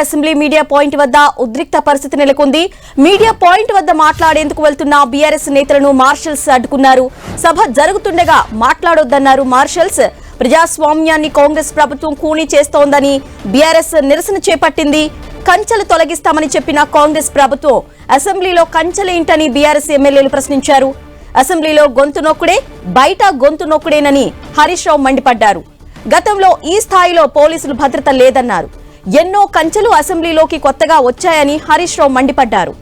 Assembly media point వద్ద ఉద్రిక్త పరిస్థితి నెలకొంది. మీడియా పాయింట్ వద్ద మాట్లాడేందుకు వెళ్తున్న బీఆర్ఎస్ నేతలను మార్షల్స్ అడ్డుకున్నారు. సభ జరుగుతుండగా మాట్లాడొద్దన్నారు మార్షల్స్. ప్రజాస్వామ్యాన్ని కాంగ్రెస్ ప్రభుత్వం కూనీ చేస్తోందని బీఆర్ఎస్ నిరసన చేపట్టింది. కంచెలు తొలగిస్తామని చెప్పిన కాంగ్రెస్ ప్రభుత్వం అసెంబ్లీలో కంచెలేంటని బీఆర్ఎస్ ఎమ్మెల్యేలు ప్రశ్నించారు. అసెంబ్లీలో గొంతు నొక్కుడే, బయట గొంతు నొక్కుడేనని హరీష్ రావు మండిపడ్డారు. గతంలో ఈ స్థాయిలో పోలీసులు భద్రత లేదన్నారు. ఎన్నో కంచెలు అసెంబ్లీలోకి కొత్తగా వచ్చాయని హరీష్ రావు మండిపడ్డారు.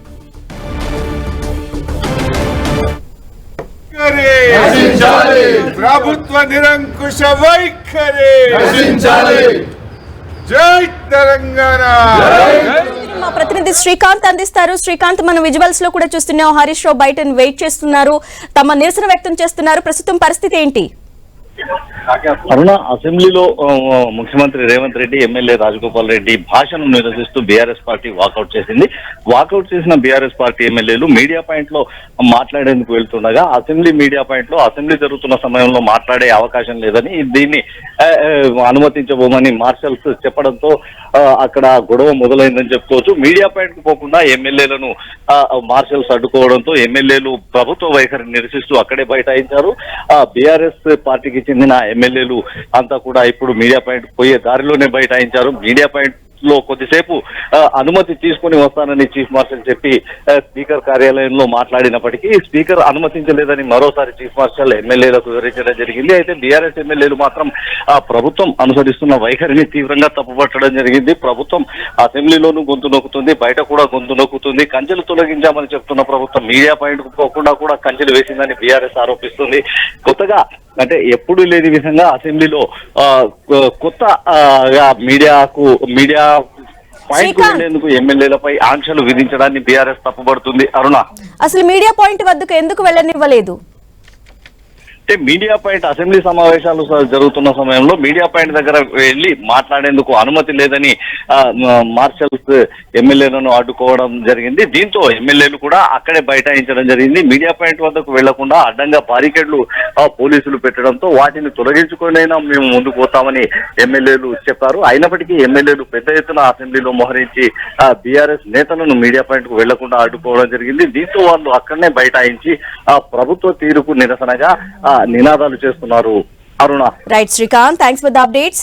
ప్రభుత్వ నిరంకుశ వైఖరి జై తెలంగాణ. మా ప్రతినిధి శ్రీకాంత్ అందిస్తారు. శ్రీకాంత్, మనం విజువల్స్ లో కూడా చూస్తున్నాం, హరీష్ రావు బయట వెయిట్ చేస్తున్నారు, తమ నిరసన వ్యక్తం చేస్తున్నారు. ప్రస్తుతం పరిస్థితి ఏంటి? అరుణ, అసెంబ్లీలో ముఖ్యమంత్రి రేవంత్ రెడ్డి, ఎమ్మెల్యే రాజగోపాల్ రెడ్డి భాషను నిరసిస్తూ బీఆర్ఎస్ పార్టీ వాకౌట్ చేసింది. వాకౌట్ చేసిన బీఆర్ఎస్ పార్టీ ఎమ్మెల్యేలు మీడియా పాయింట్ లో మాట్లాడేందుకు వెళ్తుండగా అసెంబ్లీ మీడియా పాయింట్ లో అసెంబ్లీ జరుగుతున్న సమయంలో మాట్లాడే అవకాశం లేదని, దీన్ని అనుమతించబోమని మార్షల్స్ చెప్పడంతో అక్కడ గొడవ మొదలైందని చెప్పుకోవచ్చు. మీడియా పాయింట్ కు పోకుండా ఎమ్మెల్యేలను మార్షల్స్ అడ్డుకోవడంతో ఎమ్మెల్యేలు ప్రభుత్వ వైఖరిని నిరసిస్తూ అక్కడే బైఠాయించారు. బీఆర్ఎస్ పార్టీకి చెందిన ఎమ్మెల్యేలు అంతా కూడా ఇప్పుడు మీడియా పాయింట్ పోయే దారిలోనే బైఠాయించారు. మీడియా పాయింట్ లో కొద్దిసేపు అనుమతి తీసుకుని వస్తానని చీఫ్ మార్షల్ చెప్పి స్పీకర్ కార్యాలయంలో మాట్లాడినప్పటికీ స్పీకర్ అనుమతించలేదని మరోసారి చీఫ్ మార్షల్ ఎమ్మెల్యేలకు వివరించడం జరిగింది. అయితే బీఆర్ఎస్ ఎమ్మెల్యేలు మాత్రం ప్రభుత్వం అనుసరిస్తున్న వైఖరిని తీవ్రంగా తప్పుపట్టడం జరిగింది. ప్రభుత్వం అసెంబ్లీలోనూ గొంతు నొక్కుతుంది, బయట కూడా గొంతు నొక్కుతుంది. కంచెలు తొలగించామని చెప్తున్న ప్రభుత్వం మీడియా పాయింట్ కు పోకుండా కూడా కంచెలు వేసిందని బీఆర్ఎస్ ఆరోపిస్తుంది. కొత్తగా అంటే ఎప్పుడు లేని విధంగా అసెంబ్లీలో కొత్త మీడియా పాయింట్ వెళ్లేందుకు ఎమ్మెల్యేలపై ఆంక్షలు విధించడాన్ని బీఆర్ఎస్ తప్పుపడుతుంది. అరుణ, అసలు మీడియా పాయింట్ వద్దకు ఎందుకు వెళ్ళనివ్వలేదు? అంటే మీడియా పాయింట్ అసెంబ్లీ సమావేశాలు జరుగుతున్న సమయంలో మీడియా పాయింట్ దగ్గర వెళ్లి మాట్లాడేందుకు అనుమతి లేదని మార్షల్స్ ఎమ్మెల్యేలను అడ్డుకోవడం జరిగింది. దీంతో ఎమ్మెల్యేలు కూడా అక్కడే బైఠాయించడం జరిగింది. మీడియా పాయింట్ వద్దకు వెళ్లకుండా అడ్డంగా బారికేడ్లు పోలీసులు పెట్టడంతో వాటిని తొలగించుకునైనా మేము ముందుకు పోతామని ఎమ్మెల్యేలు చెప్పారు. అయినప్పటికీ ఎమ్మెల్యేలు పెద్ద ఎత్తున అసెంబ్లీలో మోహరించి బీఆర్ఎస్ నేతలను మీడియా పాయింట్ కు వెళ్లకుండా అడ్డుకోవడం జరిగింది. దీంతో వాళ్ళు అక్కడనే బైఠాయించి ప్రభుత్వ తీరుకు నిరసనగా నినాదాలు చేస్తున్నారు. Aruna. Right Srikanth, thanks for the updates.